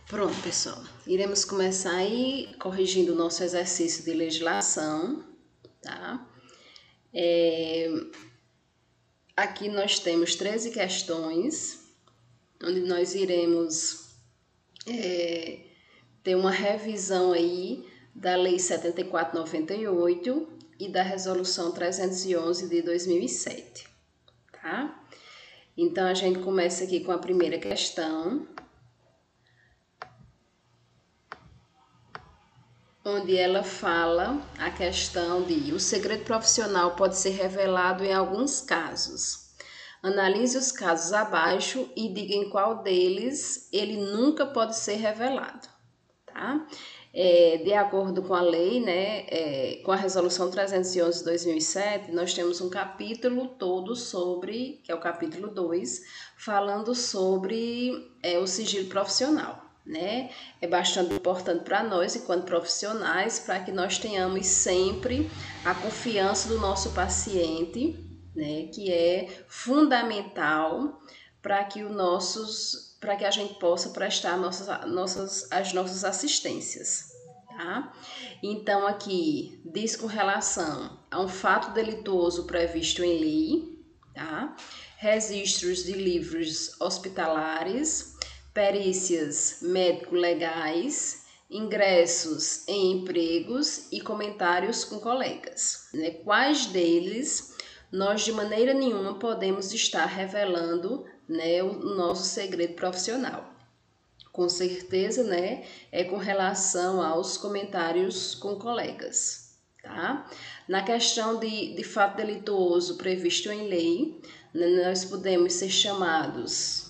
Pronto, pessoal. Iremos começar aí corrigindo o nosso exercício de legislação, tá? Aqui nós temos 13 questões, onde nós iremos ter uma revisão aí da Lei 74/98 e da Resolução 311 de 2007, tá? Então, a gente começa aqui com a primeira questão, onde ela fala a questão de o segredo profissional pode ser revelado em alguns casos. Analise os casos abaixo e diga em qual deles ele nunca pode ser revelado, tá? De acordo com a lei, né, com a Resolução 311 de 2007, nós temos um capítulo todo sobre, que é o capítulo 2, falando sobre o sigilo profissional. Né? É bastante importante para nós, enquanto profissionais, para que nós tenhamos sempre a confiança do nosso paciente, né? Que é fundamental para que a gente possa prestar as nossas assistências. Tá? Então, aqui diz com relação a um fato delituoso previsto em lei, tá? Registros de livros hospitalares, perícias médico-legais, ingressos em empregos e comentários com colegas. Né? Quais deles nós de maneira nenhuma podemos estar revelando, né, o nosso segredo profissional? Com certeza, né, é com relação aos comentários com colegas, tá? Na questão de fato delituoso previsto em lei, nós podemos ser chamados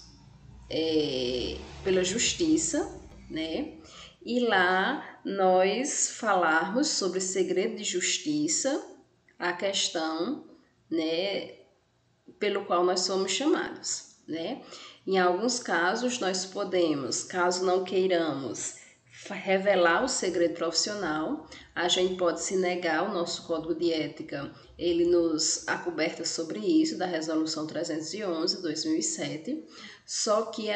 pela justiça, né? E lá nós falarmos sobre segredo de justiça, a questão, né, pelo qual nós somos chamados, né? Em alguns casos nós podemos, caso não queiramos revelar o segredo profissional, a gente pode se negar. O nosso código de ética, ele nos acoberta sobre isso, da Resolução 311 de 2007, só que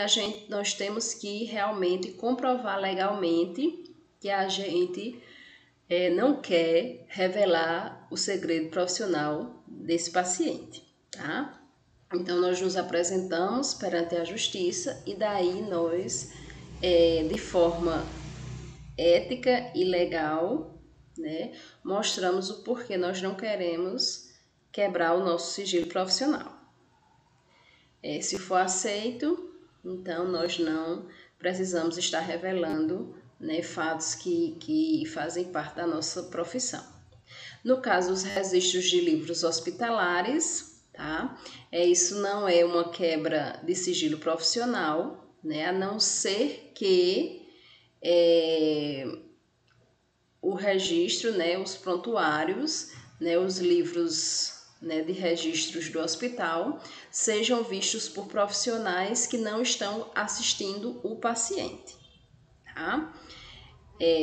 nós temos que realmente comprovar legalmente que a gente não quer revelar o segredo profissional desse paciente, tá? Então, nós nos apresentamos perante a justiça e daí nós, de forma ética e legal, né, mostramos o porquê nós não queremos quebrar o nosso sigilo profissional. Se for aceito, então nós não precisamos estar revelando, né, fatos que fazem parte da nossa profissão. No caso, os registros de livros hospitalares, tá? Isso não é uma quebra de sigilo profissional, né? A não ser que o registro, né, os prontuários, né, os livros, né, de registros do hospital sejam vistos por profissionais que não estão assistindo o paciente, tá?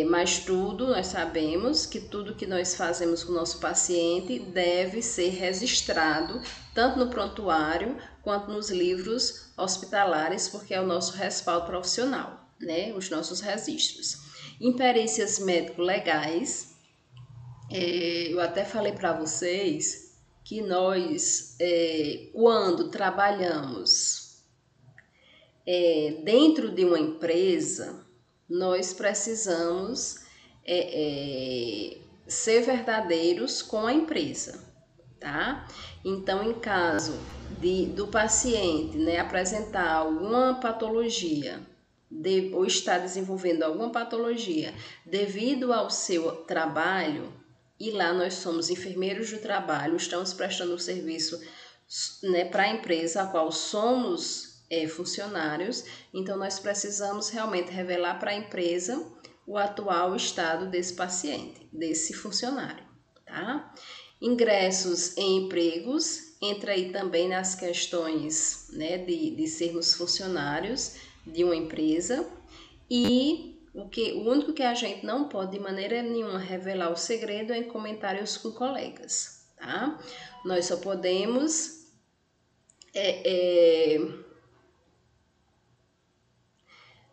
Mas nós sabemos que tudo que nós fazemos com o nosso paciente deve ser registrado tanto no prontuário quanto nos livros hospitalares, porque é o nosso respaldo profissional, né? Os nossos registros. Em perícias médico-legais, eu até falei para vocês que nós, quando trabalhamos dentro de uma empresa, nós precisamos ser verdadeiros com a empresa, tá? Então, em caso do paciente, né, apresentar alguma patologia ou estar desenvolvendo alguma patologia devido ao seu trabalho, e lá nós somos enfermeiros do trabalho, estamos prestando um serviço, né, para a empresa a qual somos funcionários, então nós precisamos realmente revelar para a empresa o atual estado desse paciente, desse funcionário, tá? Ingressos em empregos, entra aí também nas questões, né, de sermos funcionários de uma empresa. E o único que a gente não pode de maneira nenhuma revelar o segredo é em comentários com colegas, tá? Nós só podemos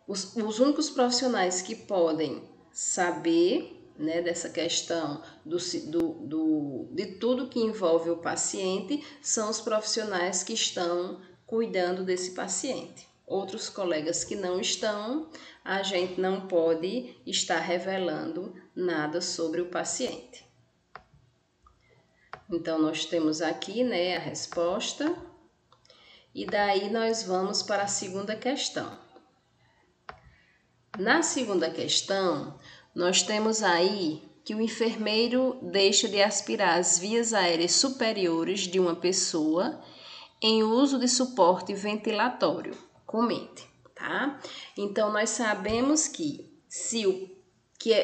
Os únicos profissionais que podem saber, né, dessa questão de tudo que envolve o paciente são os profissionais que estão cuidando desse paciente. Outros colegas que não estão, a gente não pode estar revelando nada sobre o paciente. Então, nós temos aqui, né, a resposta, e daí nós vamos para a segunda questão. Na segunda questão, nós temos aí que o enfermeiro deixa de aspirar as vias aéreas superiores de uma pessoa em uso de suporte ventilatório. Comente, tá? Então, nós sabemos que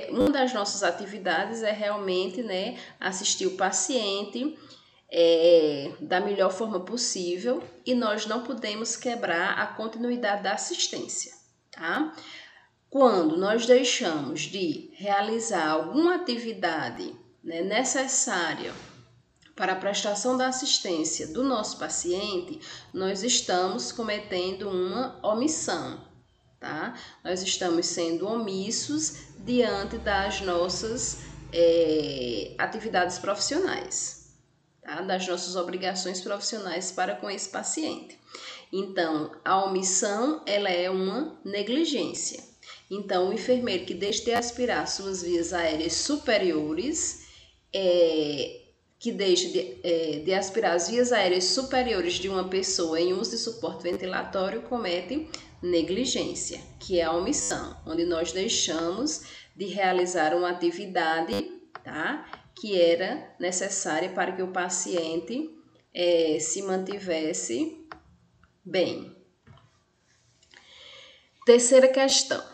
uma das nossas atividades é realmente, né, assistir o paciente da melhor forma possível e nós não podemos quebrar a continuidade da assistência, tá? Quando nós deixamos de realizar alguma atividade, né, necessária para a prestação da assistência do nosso paciente, nós estamos cometendo uma omissão, tá? Nós estamos sendo omissos diante das nossas atividades profissionais, tá? Das nossas obrigações profissionais para com esse paciente. Então, a omissão, ela é uma negligência. Então, o enfermeiro que deixa de aspirar suas vias aéreas superiores, que deixa de aspirar as vias aéreas superiores de uma pessoa em uso de suporte ventilatório, comete negligência, que é a omissão, onde nós deixamos de realizar uma atividade, tá, que era necessária para que o paciente se mantivesse bem. Terceira questão.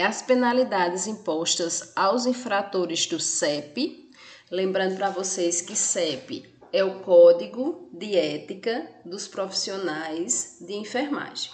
As penalidades impostas aos infratores do CEP, lembrando para vocês que CEP é o Código de Ética dos Profissionais de Enfermagem.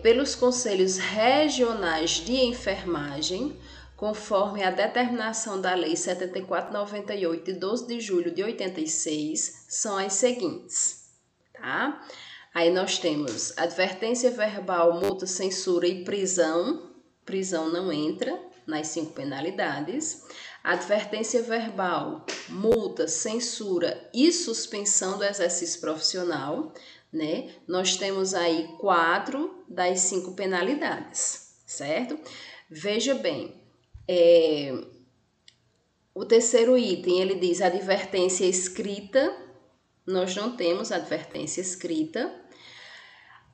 Pelos Conselhos Regionais de Enfermagem, conforme a determinação da Lei 7498 de 12 de julho de 86, são as seguintes, tá? Aí nós temos advertência verbal, multa, censura e prisão. Prisão não entra nas 5 penalidades. Advertência verbal, multa, censura e suspensão do exercício profissional, né? Nós temos aí 4 das 5 penalidades, certo? Veja bem, o terceiro item, ele diz advertência escrita. Nós não temos advertência escrita.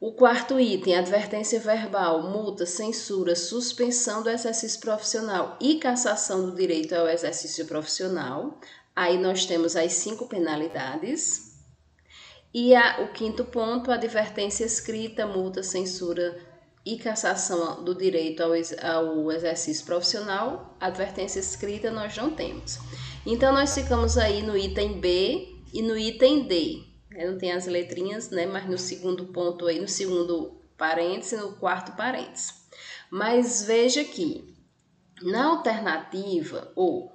O quarto item, advertência verbal, multa, censura, suspensão do exercício profissional e cassação do direito ao exercício profissional. Aí nós temos as 5 penalidades. E o quinto ponto, advertência escrita, multa, censura e cassação do direito ao exercício profissional. Advertência escrita nós não temos. Então, nós ficamos aí no item B e no item D. Não tem as letrinhas, né? Mas no segundo ponto aí, no segundo parêntese, no quarto parêntese. Mas veja que na alternativa ou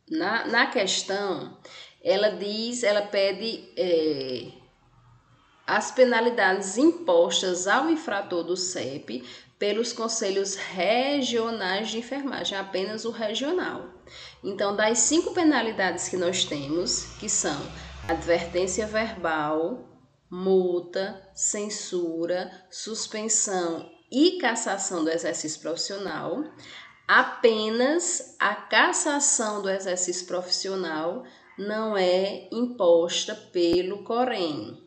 na questão, ela pede as penalidades impostas ao infrator do CEP pelos conselhos regionais de enfermagem, apenas o regional. Então, das 5 penalidades que nós temos, que são advertência verbal, multa, censura, suspensão e cassação do exercício profissional, apenas a cassação do exercício profissional não é imposta pelo COREN.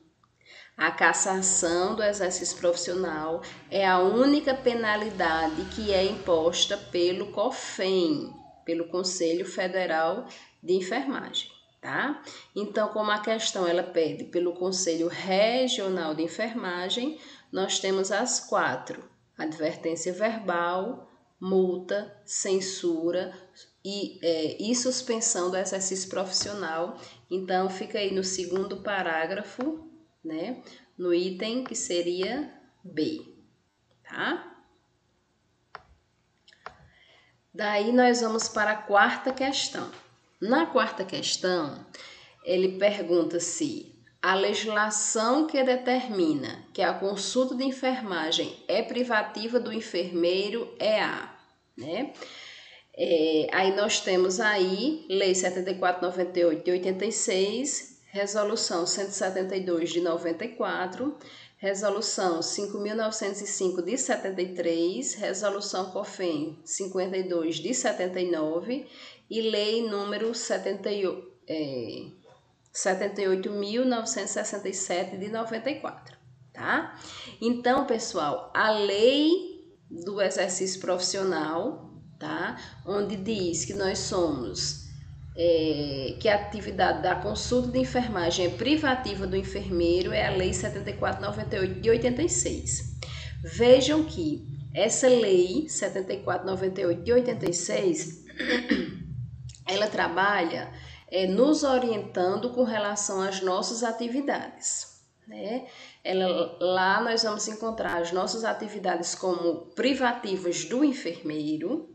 A cassação do exercício profissional é a única penalidade que é imposta pelo COFEN, pelo Conselho Federal de Enfermagem, tá? Então, como a questão ela pede pelo Conselho Regional de Enfermagem, nós temos as 4: advertência verbal, multa, censura e suspensão do exercício profissional. Então, fica aí no segundo parágrafo, né? No item que seria B, tá? Daí nós vamos para a quarta questão. Na quarta questão, ele pergunta se a legislação que determina que a consulta de enfermagem é privativa do enfermeiro é a, né? Aí nós temos aí Lei 7498 de 86, Resolução 172 de 94, Resolução 5.905 de 73, Resolução COFEN 52 de 79 e Lei número 78.967 de 94, tá? Então, pessoal, a lei do exercício profissional, tá? Onde diz que nós somos, que a atividade da consulta de enfermagem é privativa do enfermeiro, é a Lei 7498 de 86. Vejam que essa Lei 7498 de 86, ela trabalha nos orientando com relação às nossas atividades, né? Lá nós vamos encontrar as nossas atividades como privativas do enfermeiro,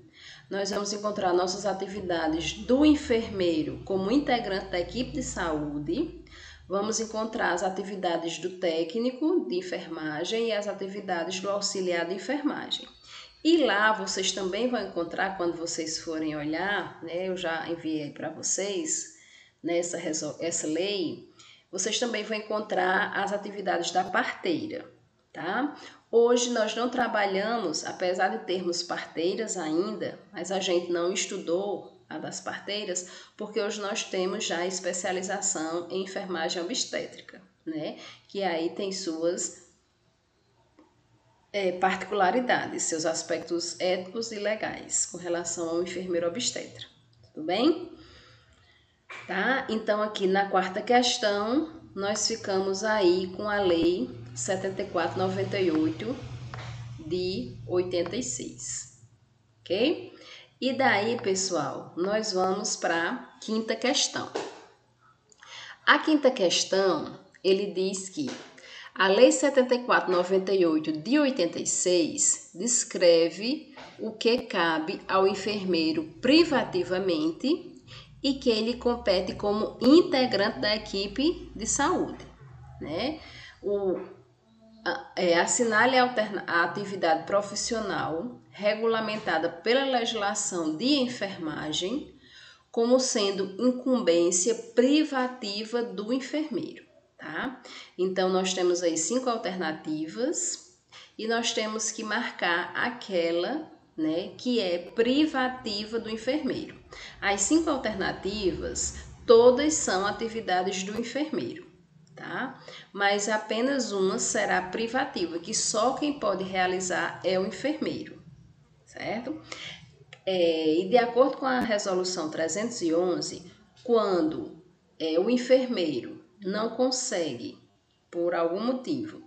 nós vamos encontrar nossas atividades do enfermeiro como integrante da equipe de saúde, vamos encontrar as atividades do técnico de enfermagem e as atividades do auxiliar de enfermagem. E lá vocês também vão encontrar, quando vocês forem olhar, né, eu já enviei para vocês nessa essa lei, vocês também vão encontrar as atividades da parteira, tá? Hoje nós não trabalhamos, apesar de termos parteiras ainda, mas a gente não estudou a das parteiras, porque hoje nós temos já especialização em enfermagem obstétrica, né? Que aí tem suas particularidades, seus aspectos éticos e legais com relação ao enfermeiro obstetra, tudo bem? Tá? Então, aqui na quarta questão, nós ficamos aí com a Lei 7498 de 86, ok? E daí, pessoal, nós vamos para a quinta questão. A quinta questão, ele diz que a Lei 7498 de 86 descreve o que cabe ao enfermeiro privativamente e que ele compete como integrante da equipe de saúde, né? Assinale a atividade profissional regulamentada pela legislação de enfermagem como sendo incumbência privativa do enfermeiro, tá? Então, nós temos aí 5 alternativas e nós temos que marcar aquela, né, que é privativa do enfermeiro. As 5 alternativas, todas são atividades do enfermeiro, tá? Mas apenas uma será privativa, que só quem pode realizar é o enfermeiro, certo? E de acordo com a resolução 311, quando o enfermeiro não consegue, por algum motivo,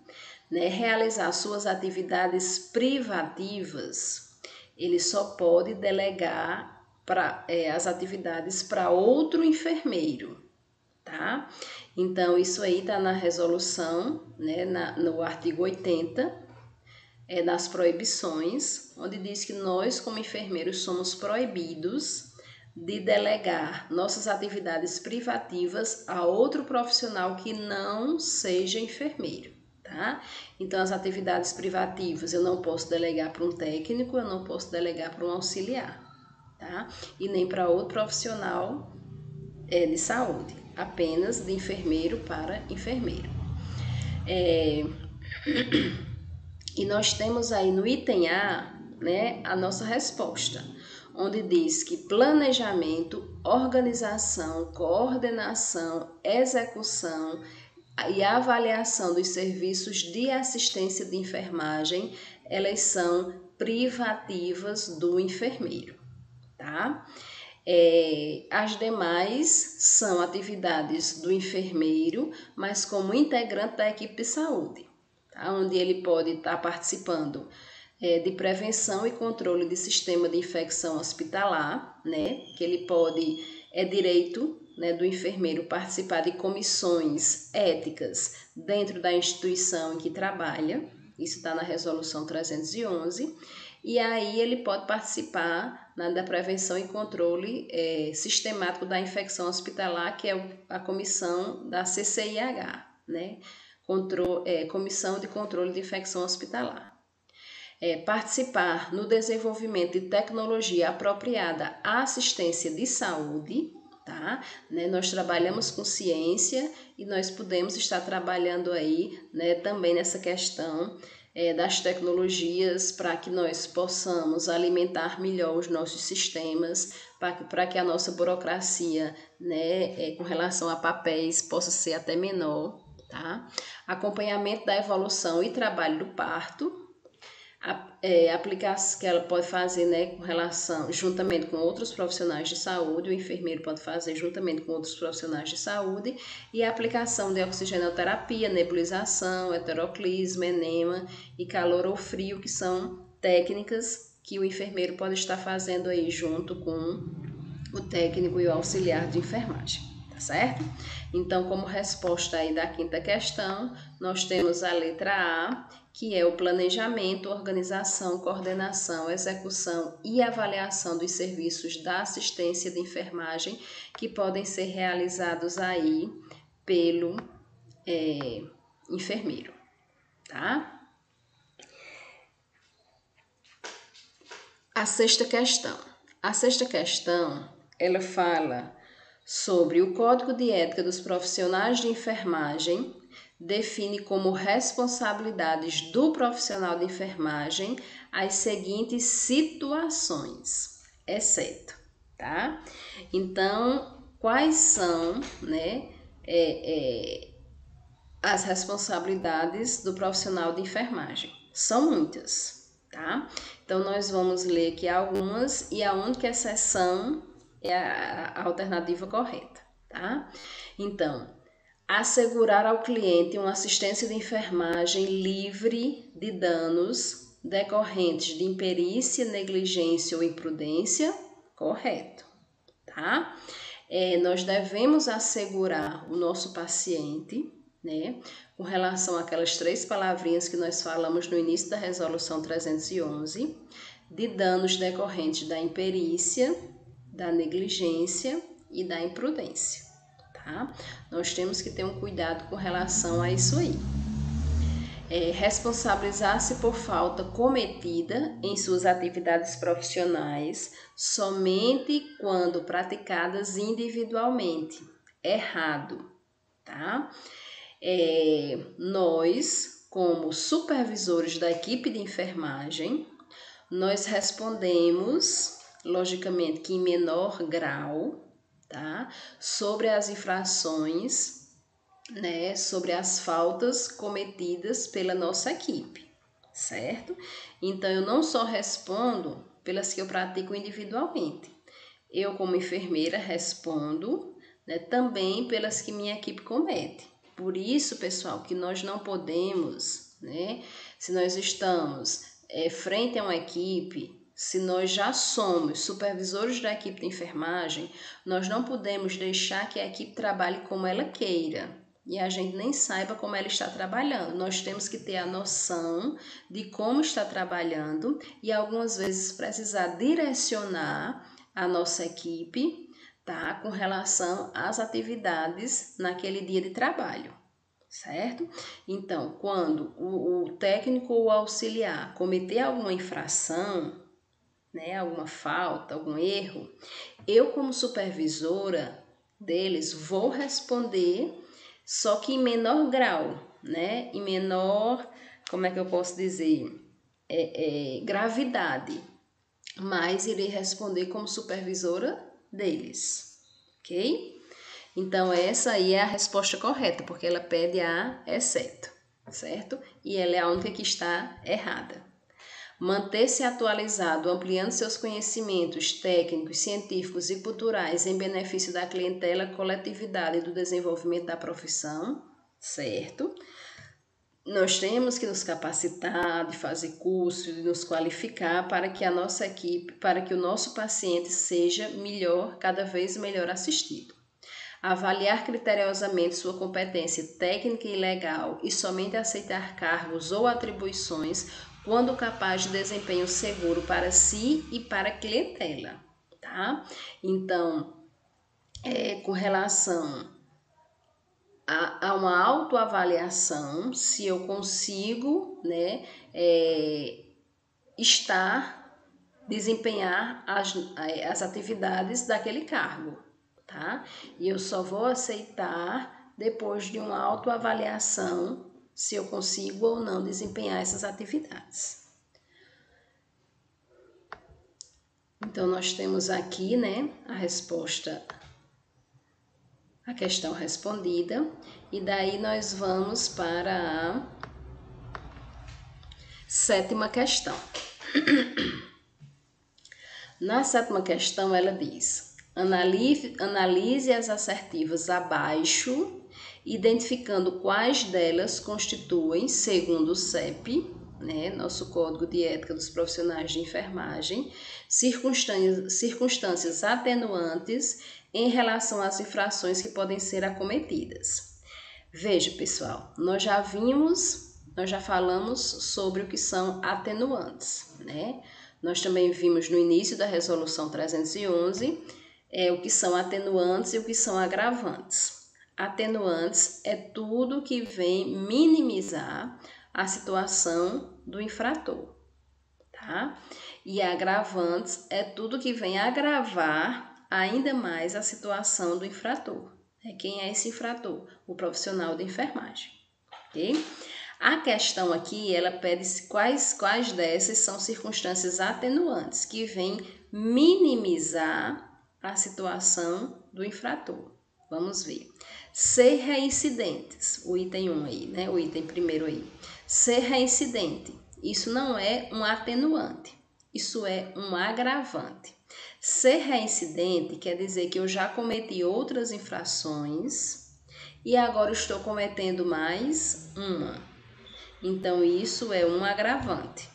né, realizar suas atividades privativas, ele só pode delegar as atividades para outro enfermeiro, tá? Então, isso aí está na resolução, né, no artigo 80, nas proibições, onde diz que nós, como enfermeiros, somos proibidos de delegar nossas atividades privativas a outro profissional que não seja enfermeiro, tá? Então, as atividades privativas eu não posso delegar para um técnico, eu não posso delegar para um auxiliar, tá? E nem para outro profissional de saúde, apenas de enfermeiro para enfermeiro. E nós temos aí no item A, né, a nossa resposta, onde diz que planejamento, organização, coordenação, execução e avaliação dos serviços de assistência de enfermagem, elas são privativas do enfermeiro, tá? As demais são atividades do enfermeiro, mas como integrante da equipe de saúde, tá? Onde ele pode estar participando de prevenção e controle de sistema de infecção hospitalar, né? Que ele pode, direito, né, do enfermeiro participar de comissões éticas dentro da instituição em que trabalha, isso está na resolução 311, e aí ele pode participar da prevenção e controle sistemático da infecção hospitalar, que é a comissão da CCIH, né? Comissão de Controle de Infecção Hospitalar. Participar no desenvolvimento de tecnologia apropriada à assistência de saúde, tá? Né? Nós trabalhamos com ciência e nós podemos estar trabalhando aí, né, também nessa questão das tecnologias para que nós possamos alimentar melhor os nossos sistemas, para que a nossa burocracia, né, com relação a papéis possa ser até menor, tá? Acompanhamento da evolução e trabalho do parto, aplicação que ela pode fazer, né, com relação, juntamente com outros profissionais de saúde, o enfermeiro pode fazer juntamente com outros profissionais de saúde, e a aplicação de oxigenoterapia, nebulização, heteroclisma, enema e calor ou frio, que são técnicas que o enfermeiro pode estar fazendo aí junto com o técnico e o auxiliar de enfermagem, tá certo? Então, como resposta aí da quinta questão, nós temos a letra A, que é o planejamento, organização, coordenação, execução e avaliação dos serviços da assistência de enfermagem que podem ser realizados aí pelo enfermeiro, tá? A sexta questão. A sexta questão, ela fala sobre o Código de Ética dos Profissionais de Enfermagem, define como responsabilidades do profissional de enfermagem as seguintes situações, exceto, tá? Então, quais são, né, as responsabilidades do profissional de enfermagem? São muitas, tá? Então, nós vamos ler aqui algumas e a única exceção é a alternativa correta, tá? Então, assegurar ao cliente uma assistência de enfermagem livre de danos decorrentes de imperícia, negligência ou imprudência, correto, tá? Nós devemos assegurar o nosso paciente, né, com relação àquelas 3 palavrinhas que nós falamos no início da resolução 311, de danos decorrentes da imperícia, da negligência e da imprudência, tá? Nós temos que ter um cuidado com relação a isso aí. Responsabilizar-se por falta cometida em suas atividades profissionais somente quando praticadas individualmente. Errado, tá? Nós, como supervisores da equipe de enfermagem, nós respondemos, logicamente que em menor grau, tá? Sobre as infrações, né, sobre as faltas cometidas pela nossa equipe, certo? Então, eu não só respondo pelas que eu pratico individualmente, eu como enfermeira respondo, né, também pelas que minha equipe comete. Por isso, pessoal, que nós não podemos, né, se nós estamos frente a uma equipe, se nós já somos supervisores da equipe de enfermagem, nós não podemos deixar que a equipe trabalhe como ela queira e a gente nem saiba como ela está trabalhando. Nós temos que ter a noção de como está trabalhando e algumas vezes precisar direcionar a nossa equipe, tá, com relação às atividades naquele dia de trabalho, certo? Então, quando o técnico ou auxiliar cometer alguma infração, né, alguma falta, algum erro, eu como supervisora deles vou responder, só que em menor grau, né, em menor, como é que eu posso dizer, gravidade, mas irei responder como supervisora deles, ok? Então, essa aí é a resposta correta, porque ela pede a exceto, certo? E ela é a única que está errada. Manter-se atualizado, ampliando seus conhecimentos técnicos, científicos e culturais em benefício da clientela, coletividade e do desenvolvimento da profissão, certo? Nós temos que nos capacitar, de fazer curso, de nos qualificar para que a nossa equipe, para que o nosso paciente seja melhor, cada vez melhor assistido. Avaliar criteriosamente sua competência técnica e legal e somente aceitar cargos ou atribuições quando capaz de desempenho seguro para si e para a clientela, tá? Então, com relação há uma autoavaliação se eu consigo, né, desempenhar as atividades daquele cargo, tá? E eu só vou aceitar depois de uma autoavaliação se eu consigo ou não desempenhar essas atividades. Então, nós temos aqui, né, a resposta, a questão respondida, e daí nós vamos para a 7ª questão. Na 7ª questão, ela diz: analise as assertivas abaixo, identificando quais delas constituem, segundo o CEP, né, nosso Código de Ética dos Profissionais de Enfermagem, circunstâncias atenuantes em relação às infrações que podem ser acometidas. Veja, pessoal, nós já falamos sobre o que são atenuantes, né? Nós também vimos no início da Resolução 311 o que são atenuantes e o que são agravantes. Atenuantes é tudo que vem minimizar a situação do infrator, tá? E agravantes é tudo que vem agravar ainda mais a situação do infrator. Quem é esse infrator? O profissional de enfermagem, ok? A questão aqui, ela pede quais dessas são circunstâncias atenuantes que vêm minimizar a situação do infrator. Vamos ver. Ser reincidentes, o item 1 aí, né? O item primeiro aí. Ser reincidente, isso não é um atenuante, isso é um agravante. Ser reincidente quer dizer que eu já cometi outras infrações e agora estou cometendo mais uma. Então, isso é um agravante.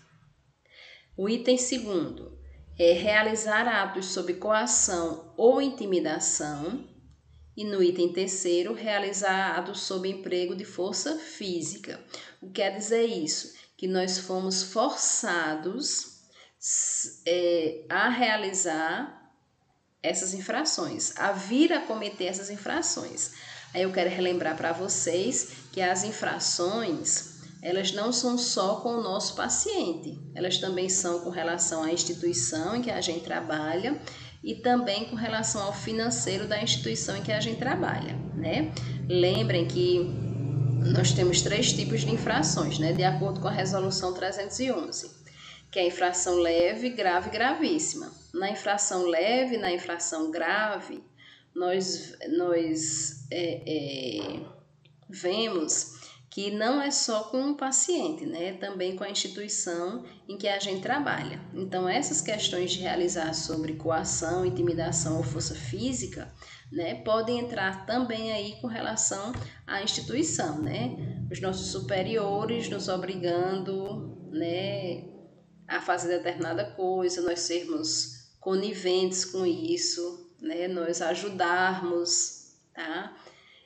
O item segundo é realizar atos sob coação ou intimidação. E no item terceiro, realizar atos sob emprego de força física. O que quer dizer isso? Que nós fomos forçados a realizar essas infrações, a vir a cometer essas infrações. Aí eu quero relembrar para vocês que as infrações, elas não são só com o nosso paciente, elas também são com relação à instituição em que a gente trabalha e também com relação ao financeiro da instituição em que a gente trabalha, né? Lembrem que nós temos 3 tipos de infrações, né? De acordo com a Resolução 311, que é a infração leve, grave e gravíssima. Na infração leve, na infração grave, nós vemos que não é só com o paciente, né? Também com a instituição em que a gente trabalha. Então, essas questões de realizar sobre coação, intimidação ou força física, né, podem entrar também aí com relação à instituição, né? Os nossos superiores nos obrigando, né, a fazer determinada coisa, nós sermos coniventes com isso, né? Nós ajudarmos, tá?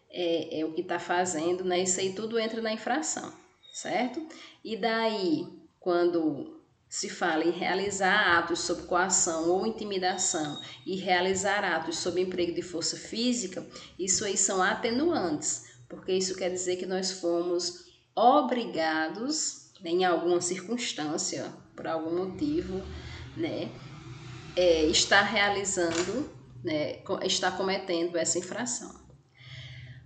É o que está fazendo, né? Isso aí tudo entra na infração, certo? E daí, quando se fala em realizar atos sob coação ou intimidação e realizar atos sob emprego de força física, isso aí são atenuantes, porque isso quer dizer que nós fomos obrigados, né, em alguma circunstância, por algum motivo, né, está realizando, né, está cometendo essa infração.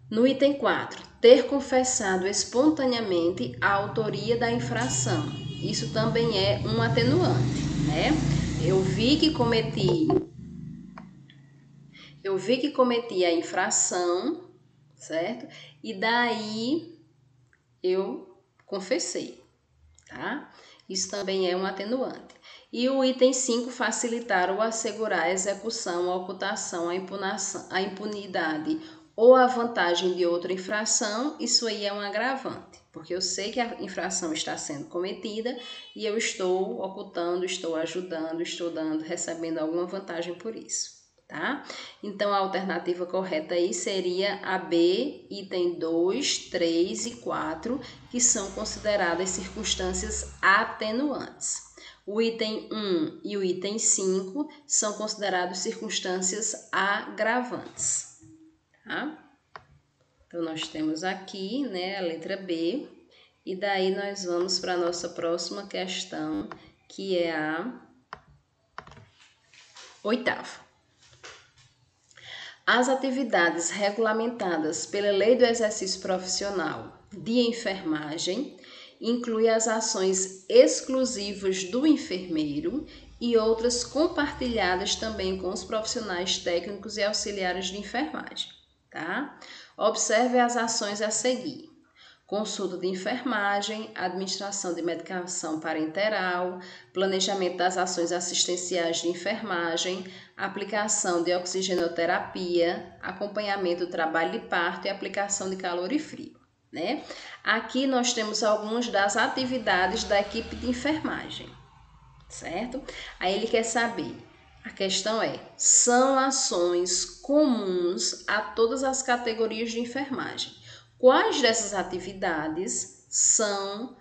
No item 4, ter confessado espontaneamente a autoria da infração. Isso também é um atenuante, né? Eu vi que cometi a infração, certo? E daí eu confessei, tá? Isso também é um atenuante. E o item 5, facilitar ou assegurar a execução, a ocultação, a impunidade ou a vantagem de outra infração, isso aí é um agravante, porque eu sei que a infração está sendo cometida e eu estou ocultando, estou ajudando, estou recebendo alguma vantagem por isso, tá? Então, a alternativa correta aí seria a B, item 2, 3 e 4, que são consideradas circunstâncias atenuantes. O item 1 e o item 5 são considerados circunstâncias agravantes. Tá? Então, nós temos aqui, né, a letra B, e daí nós vamos para a nossa próxima questão, que é a 8ª. As atividades regulamentadas pela Lei do Exercício Profissional de Enfermagem incluem as ações exclusivas do enfermeiro e outras compartilhadas também com os profissionais técnicos e auxiliares de enfermagem, tá? Observe as ações a seguir: consulta de enfermagem, administração de medicação parenteral, planejamento das ações assistenciais de enfermagem, aplicação de oxigenoterapia, acompanhamento do trabalho de parto e aplicação de calor e frio, né? Aqui nós temos algumas das atividades da equipe de enfermagem, certo? Aí ele quer saber, a questão é, são ações comuns a todas as categorias de enfermagem. Quais dessas atividades são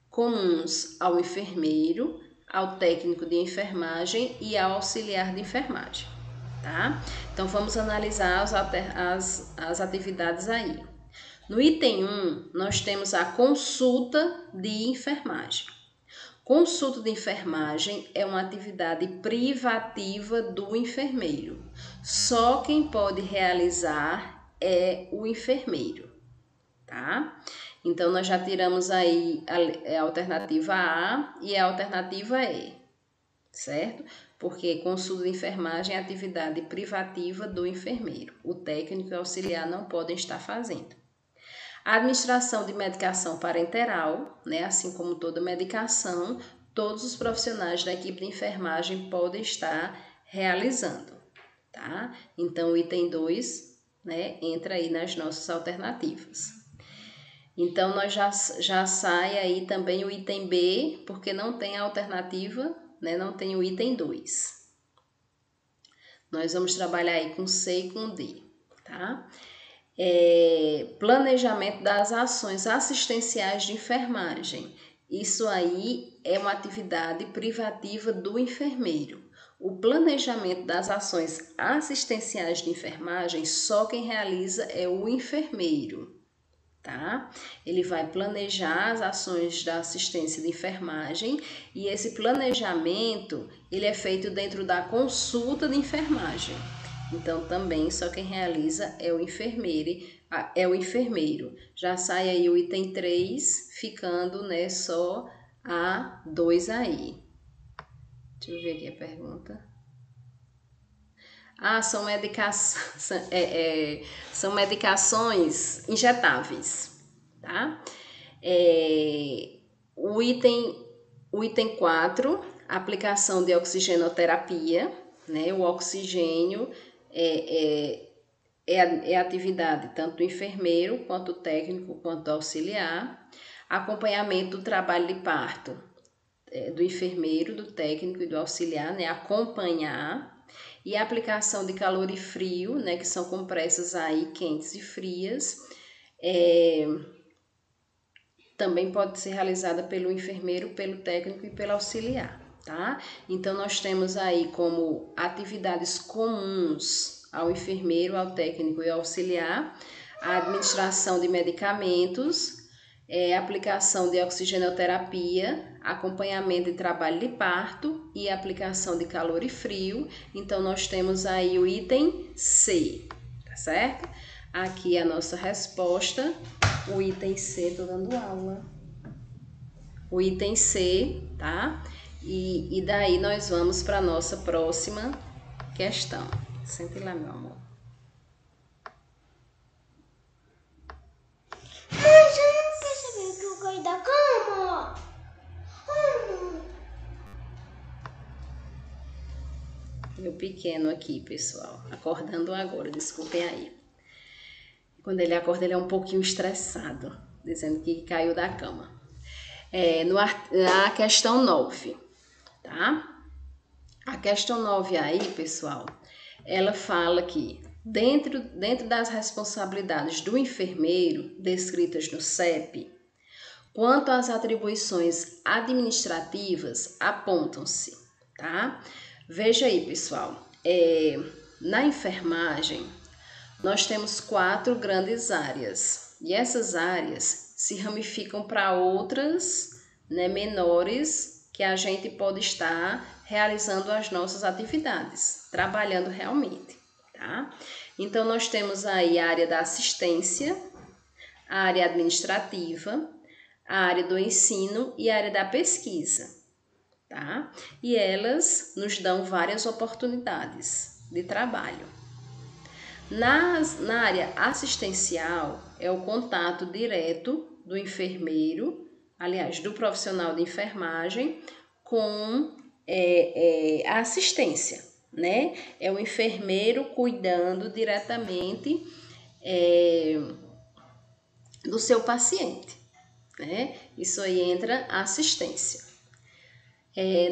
comuns ao enfermeiro, ao técnico de enfermagem e ao auxiliar de enfermagem, tá? Então, vamos analisar as atividades aí. No item 1, nós temos a consulta de enfermagem. Consulta de enfermagem é uma atividade privativa do enfermeiro. Só quem pode realizar é o enfermeiro, tá? Então, nós já tiramos aí a alternativa A e a alternativa E, certo? Porque consulta de enfermagem é atividade privativa do enfermeiro. O técnico e o auxiliar não podem estar fazendo. A administração de medicação parenteral, né? Assim como toda medicação, todos os profissionais da equipe de enfermagem podem estar realizando, tá? Então, o item 2, né, entra aí nas nossas alternativas. Então, nós já sai aí também o item B, porque não tem a alternativa, né, não tem o item 2. Nós vamos trabalhar aí com C e com D, tá? Planejamento das ações assistenciais de enfermagem. Isso aí é uma atividade privativa do enfermeiro. O planejamento das ações assistenciais de enfermagem, só quem realiza é o enfermeiro, tá? Ele vai planejar as ações da assistência de enfermagem e esse planejamento, ele é feito dentro da consulta de enfermagem. Então, também, só quem realiza é o enfermeiro. Já sai aí o item 3, ficando, né, só a 2 aí. Deixa eu ver aqui a pergunta. São medicações injetáveis, tá? O item 4, aplicação de oxigenoterapia, né? O oxigênio é a atividade tanto do enfermeiro, quanto do técnico, quanto do auxiliar. Acompanhamento do trabalho de parto, do enfermeiro, do técnico e do auxiliar, né? Acompanhar. E a aplicação de calor e frio, né? Que são compressas aí quentes e frias, também pode ser realizada pelo enfermeiro, pelo técnico e pelo auxiliar, tá? Então, nós temos aí como atividades comuns ao enfermeiro, ao técnico e ao auxiliar, a administração de medicamentos, aplicação de oxigenoterapia, acompanhamento de trabalho de parto e aplicação de calor e frio. Então, nós temos aí o item C, tá certo? Aqui a nossa resposta, o item C, tô dando aula. O item C, tá? E daí nós vamos para a nossa próxima questão. Sente lá, meu amor. Mas eu não percebi que eu caí da cama. Meu pequeno aqui, pessoal, acordando agora, desculpem aí. Quando ele acorda, ele é um pouquinho estressado, dizendo que caiu da cama. Na questão 9, tá? A questão 9 aí, pessoal, ela fala que dentro das responsabilidades do enfermeiro descritas no CEP, quanto às atribuições administrativas, apontam-se, tá? Veja aí, pessoal, na enfermagem, nós temos 4 grandes áreas. E essas áreas se ramificam para outras, né, menores, que a gente pode estar realizando as nossas atividades, trabalhando realmente, tá? Então, nós temos aí a área da assistência, a área administrativa, a área do ensino e a área da pesquisa, tá? E elas nos dão várias oportunidades de trabalho. Na área assistencial, é o contato direto do enfermeiro, aliás, do profissional de enfermagem, com a assistência, né? É o enfermeiro cuidando diretamente do seu paciente, né? Isso aí entra a assistência.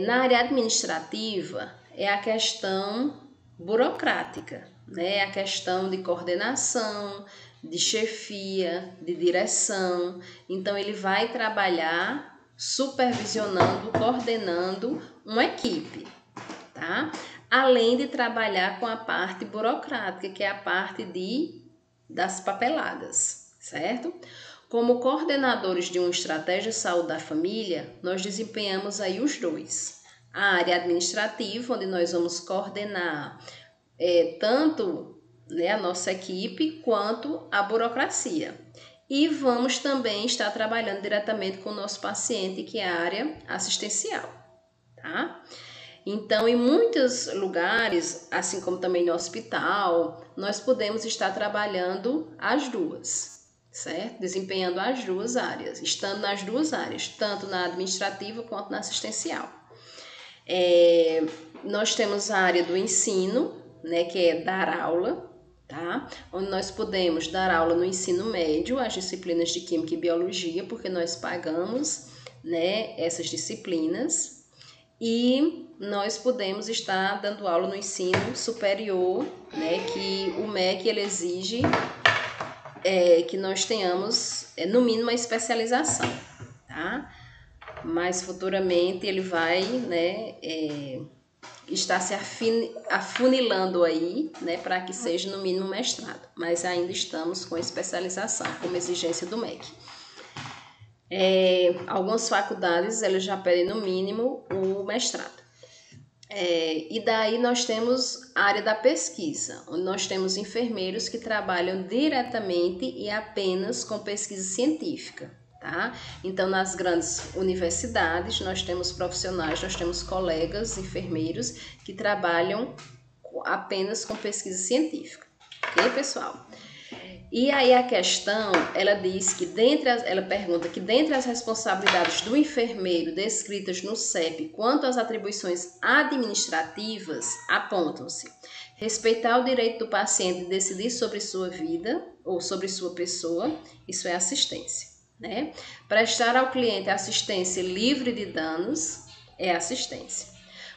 Na área administrativa, é a questão burocrática, né? A questão de coordenação, de chefia, de direção. Então, ele vai trabalhar supervisionando, coordenando uma equipe, tá? Além de trabalhar com a parte burocrática, que é a parte das papeladas, certo? Como coordenadores de uma estratégia de saúde da família, nós desempenhamos aí os dois. A área administrativa, onde nós vamos coordenar tanto, né, a nossa equipe, quanto a burocracia. E vamos também estar trabalhando diretamente com o nosso paciente, que é a área assistencial, tá? Então, em muitos lugares, assim como também no hospital, nós podemos estar trabalhando as duas, certo? Desempenhando as duas áreas, estando nas duas áreas, tanto na administrativa quanto na assistencial. Nós temos a área do ensino, né, que é dar aula, tá? Onde nós podemos dar aula no ensino médio, as disciplinas de Química e Biologia, porque nós pagamos, né, essas disciplinas. E nós podemos estar dando aula no ensino superior, né, que o MEC ele exige que nós tenhamos, no mínimo, uma especialização, tá? Mas futuramente ele vai, né, estar se afunilando aí, né, para que seja no mínimo mestrado. Mas ainda estamos com especialização, como exigência do MEC. Algumas faculdades elas já pedem no mínimo o mestrado. E daí nós temos a área da pesquisa, onde nós temos enfermeiros que trabalham diretamente e apenas com pesquisa científica, tá? Então, nas grandes universidades, nós temos profissionais, nós temos colegas enfermeiros que trabalham apenas com pesquisa científica, ok, pessoal? E aí a questão, ela diz que ela pergunta que dentre as responsabilidades do enfermeiro descritas no CEP quanto às atribuições administrativas, apontam-se respeitar o direito do paciente de decidir sobre sua vida ou sobre sua pessoa, isso é assistência, né? Prestar ao cliente assistência livre de danos é assistência.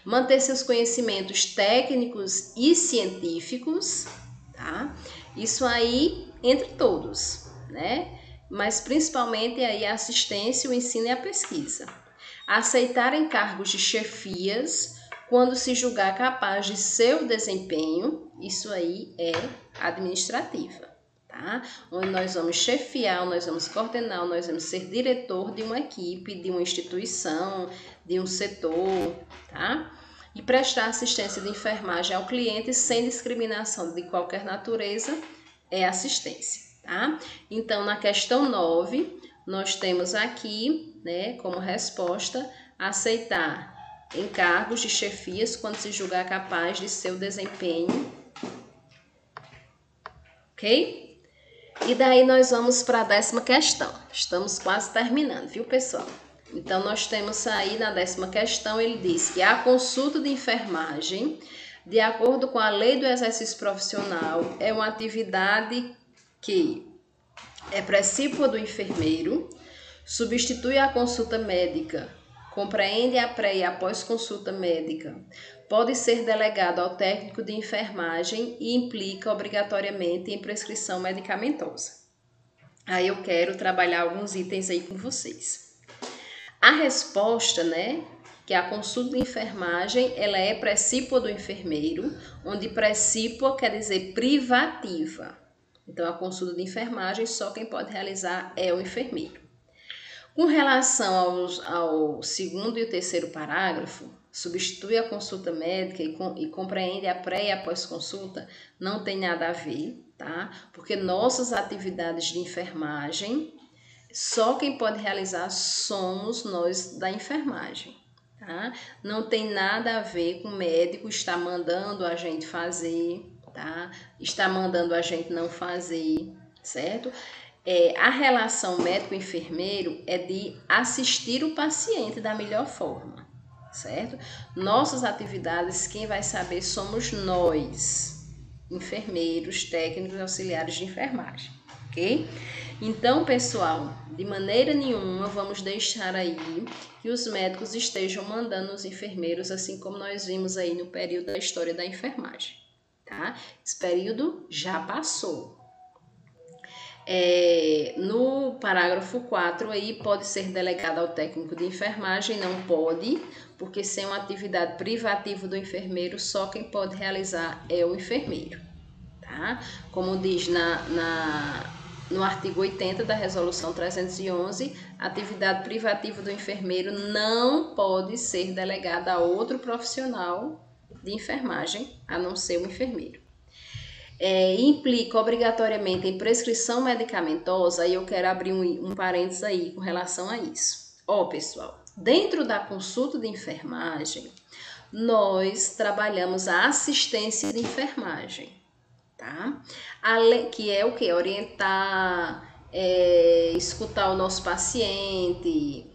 Manter seus conhecimentos técnicos e científicos, tá? Isso aí entre todos, né? Mas principalmente aí a assistência, o ensino e a pesquisa. Aceitar encargos de chefias quando se julgar capaz de seu desempenho, isso aí é administrativa, tá? Onde nós vamos chefiar, nós vamos coordenar, nós vamos ser diretor de uma equipe, de uma instituição, de um setor, tá? E prestar assistência de enfermagem ao cliente sem discriminação de qualquer natureza é assistência, tá? Então, na questão 9, nós temos aqui, né, como resposta, aceitar encargos de chefias quando se julgar capaz de seu desempenho, ok? E daí nós vamos para a 10ª questão. Estamos quase terminando, viu, pessoal? Então, nós temos aí na 10ª questão, ele diz que a consulta de enfermagem, de acordo com a lei do exercício profissional, é uma atividade que é precípua do enfermeiro, substitui a consulta médica, compreende a pré e a pós-consulta médica, pode ser delegado ao técnico de enfermagem e implica obrigatoriamente em prescrição medicamentosa. Aí eu quero trabalhar alguns itens aí com vocês. A resposta, né, que a consulta de enfermagem, ela é precípua do enfermeiro, onde precípua quer dizer privativa, Então, a consulta de enfermagem, só quem pode realizar é o enfermeiro. Com relação ao segundo e o terceiro parágrafo, substitui a consulta médica e compreende a pré e a pós-consulta, não tem nada a ver, tá? Porque nossas atividades de enfermagem, só quem pode realizar somos nós da enfermagem, tá? Não tem nada a ver com o médico estar mandando a gente fazer, tá? Está mandando a gente não fazer, certo? A relação médico-enfermeiro é de assistir o paciente da melhor forma, certo? Nossas atividades, quem vai saber somos nós, enfermeiros, técnicos, auxiliares de enfermagem, ok? Então, pessoal, de maneira nenhuma vamos deixar aí que os médicos estejam mandando os enfermeiros, assim como nós vimos aí no período da história da enfermagem, tá? Esse período já passou. No parágrafo 4 aí pode ser delegado ao técnico de enfermagem, não pode, porque sem uma atividade privativa do enfermeiro, só quem pode realizar é o enfermeiro, tá? Como diz no artigo 80 da resolução 311, a atividade privativa do enfermeiro não pode ser delegada a outro profissional de enfermagem, a não ser o enfermeiro. Implica obrigatoriamente em prescrição medicamentosa, e eu quero abrir um parênteses aí com relação a isso. Pessoal, dentro da consulta de enfermagem, nós trabalhamos a assistência de enfermagem, tá? Que é o que? Orientar, escutar o nosso paciente,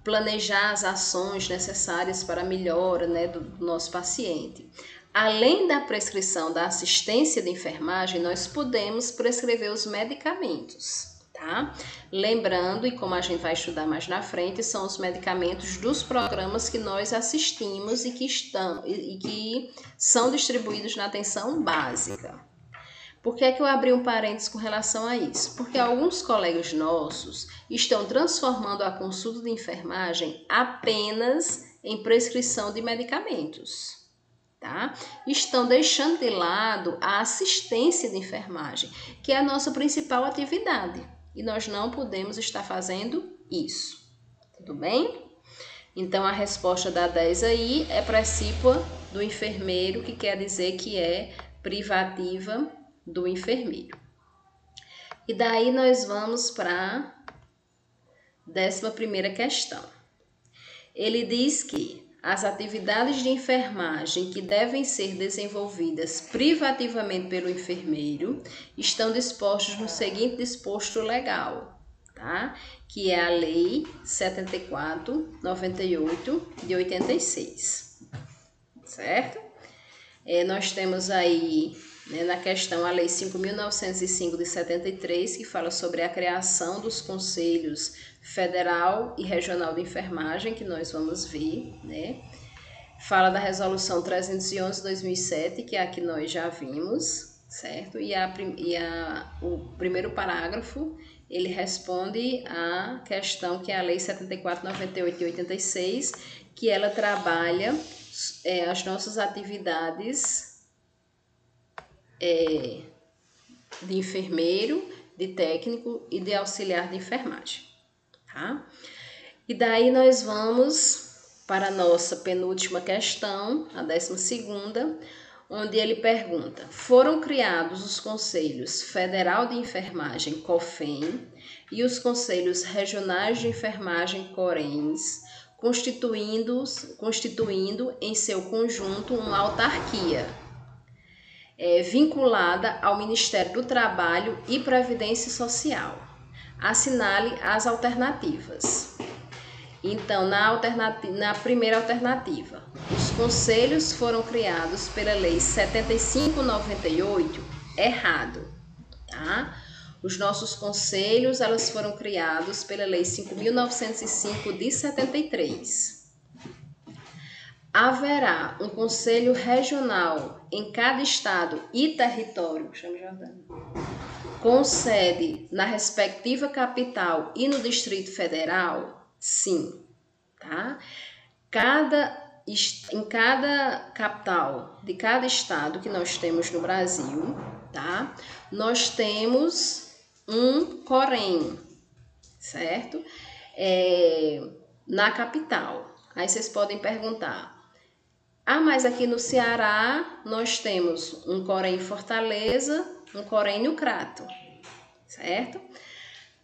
planejar as ações necessárias para a melhora, né, do nosso paciente. Além da prescrição da assistência de enfermagem, nós podemos prescrever os medicamentos, tá? Lembrando, e como a gente vai estudar mais na frente, são os medicamentos dos programas que nós assistimos e que são distribuídos na atenção básica. Por que eu abri um parênteses com relação a isso? Porque alguns colegas nossos estão transformando a consulta de enfermagem apenas em prescrição de medicamentos. Tá? Estão deixando de lado a assistência de enfermagem, que é a nossa principal atividade. E nós não podemos estar fazendo isso. Tudo bem? Então, a resposta da 10 aí é precípua do enfermeiro, que quer dizer que é privativa do enfermeiro. E daí nós vamos para a 11ª questão. Ele diz que as atividades de enfermagem que devem ser desenvolvidas privativamente pelo enfermeiro estão dispostas no seguinte disposto legal, tá? Que é a Lei 74/98 de 86, certo? Nós temos aí, né, na questão a Lei 5.905 de 73, que fala sobre a criação dos conselhos federal e regional de enfermagem, que nós vamos ver, né? Fala da resolução 311 de 2007, que é a que nós já vimos, certo? E o primeiro parágrafo, ele responde à questão que é a Lei 74/98 de 86, que ela trabalha as nossas atividades de enfermeiro, de técnico e de auxiliar de enfermagem, tá? E daí nós vamos para a nossa penúltima questão, a 12ª, onde ele pergunta: foram criados os Conselhos Federal de Enfermagem, COFEN, e os Conselhos Regionais de Enfermagem, CORENS, constituindo em seu conjunto uma autarquia vinculada ao Ministério do Trabalho e Previdência Social. Assinale as alternativas. Então, na primeira alternativa, os conselhos foram criados pela Lei 75/98, errado, tá? Os nossos conselhos, elas foram criados pela Lei 5.905 de 73. Haverá um conselho regional em cada estado e território, com sede na respectiva capital e no Distrito Federal? Sim, tá? Em cada capital de cada estado que nós temos no Brasil, tá? Nós temos um Corém, certo? Na capital. Aí vocês podem perguntar, mas aqui no Ceará nós temos um Corém em Fortaleza, um Corém no Crato, certo?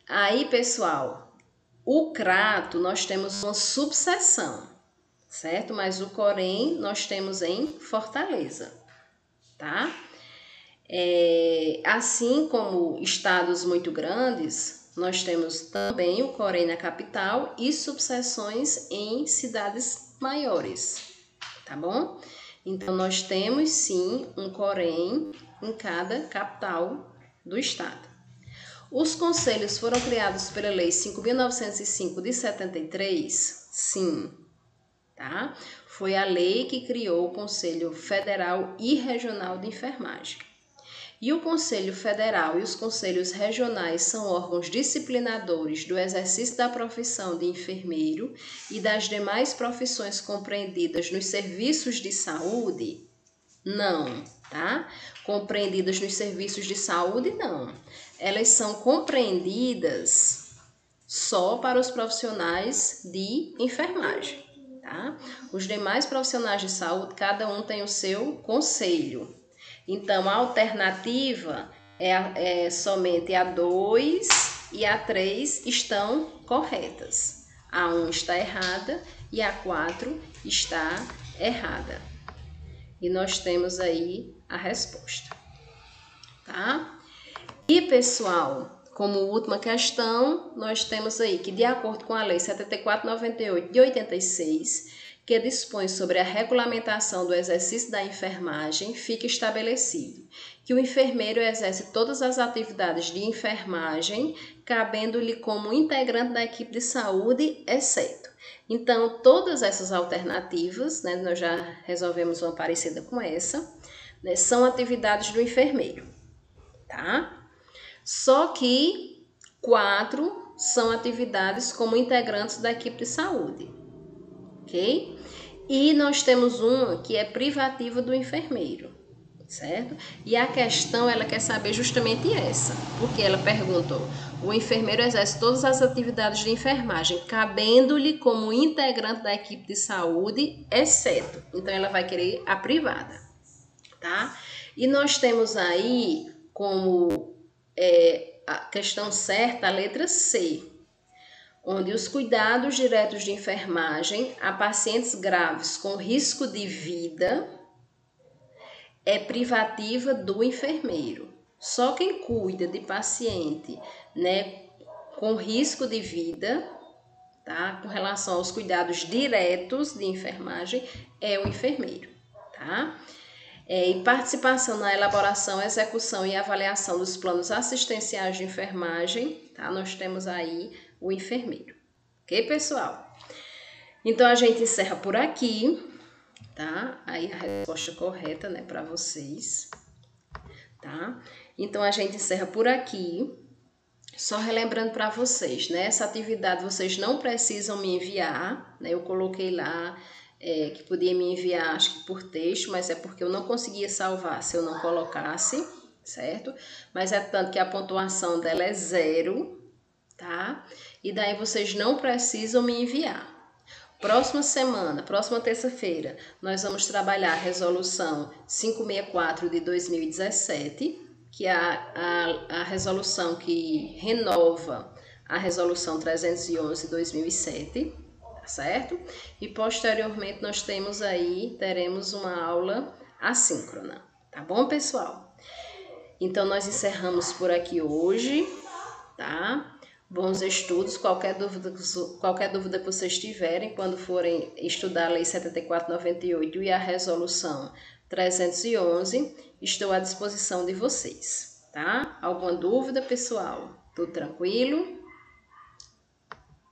Aí, pessoal, o Crato nós temos uma subseção, certo? Mas o Corém nós temos em Fortaleza, tá? Assim como estados muito grandes, nós temos também o Corém na capital e subseções em cidades maiores, tá bom? Então, nós temos sim um Corém em cada capital do estado. Os conselhos foram criados pela Lei 5.905 de 73? Sim, tá? Foi a lei que criou o Conselho Federal e Regional de Enfermagem. E o Conselho Federal e os Conselhos Regionais são órgãos disciplinadores do exercício da profissão de enfermeiro e das demais profissões compreendidas nos serviços de saúde? Não, tá? Compreendidas nos serviços de saúde, não. Elas são compreendidas só para os profissionais de enfermagem, tá? Os demais profissionais de saúde, cada um tem o seu conselho. Então, a alternativa é somente a 2 e a 3 estão corretas. A 1 está errada e a 4 está errada. E nós temos aí a resposta, tá? E, pessoal, como última questão, nós temos aí que, de acordo com a Lei 7498 de 86, que dispõe sobre a regulamentação do exercício da enfermagem, fica estabelecido que o enfermeiro exerce todas as atividades de enfermagem, cabendo-lhe como integrante da equipe de saúde, exceto. Então, todas essas alternativas, né, nós já resolvemos uma parecida com essa, né, são atividades do enfermeiro, tá? Só que 4 são atividades como integrantes da equipe de saúde, ok? E nós temos uma que é privativa do enfermeiro, certo? E a questão, ela quer saber justamente essa, porque ela perguntou, o enfermeiro exerce todas as atividades de enfermagem, cabendo-lhe como integrante da equipe de saúde, exceto. Então, ela vai querer a privada, tá? E nós temos aí como a questão certa a letra C, onde os cuidados diretos de enfermagem a pacientes graves com risco de vida é privativa do enfermeiro. Só quem cuida de paciente, né, com risco de vida, tá, com relação aos cuidados diretos de enfermagem, é o enfermeiro, tá? E participação na elaboração, execução e avaliação dos planos assistenciais de enfermagem, tá? Nós temos aí o enfermeiro. Ok, pessoal? Então, a gente encerra por aqui, tá? Aí a resposta correta, né, para vocês, tá? Então, a gente encerra por aqui. Só relembrando para vocês, né? Essa atividade vocês não precisam me enviar, né? Eu coloquei lá que podia me enviar, acho que por texto, mas é porque eu não conseguia salvar se eu não colocasse, certo? Mas é tanto que a pontuação dela é 0, tá? E daí vocês não precisam me enviar. Próxima semana, próxima terça-feira, nós vamos trabalhar a resolução 564 de 2017, que é a resolução que renova a resolução 311 de 2007, tá certo? E posteriormente nós teremos uma aula assíncrona, tá bom, pessoal? Então, nós encerramos por aqui hoje, tá? Bons estudos, qualquer dúvida que vocês tiverem quando forem estudar a Lei 7498 e a Resolução 311, estou à disposição de vocês, tá? Alguma dúvida, pessoal? Tudo tranquilo?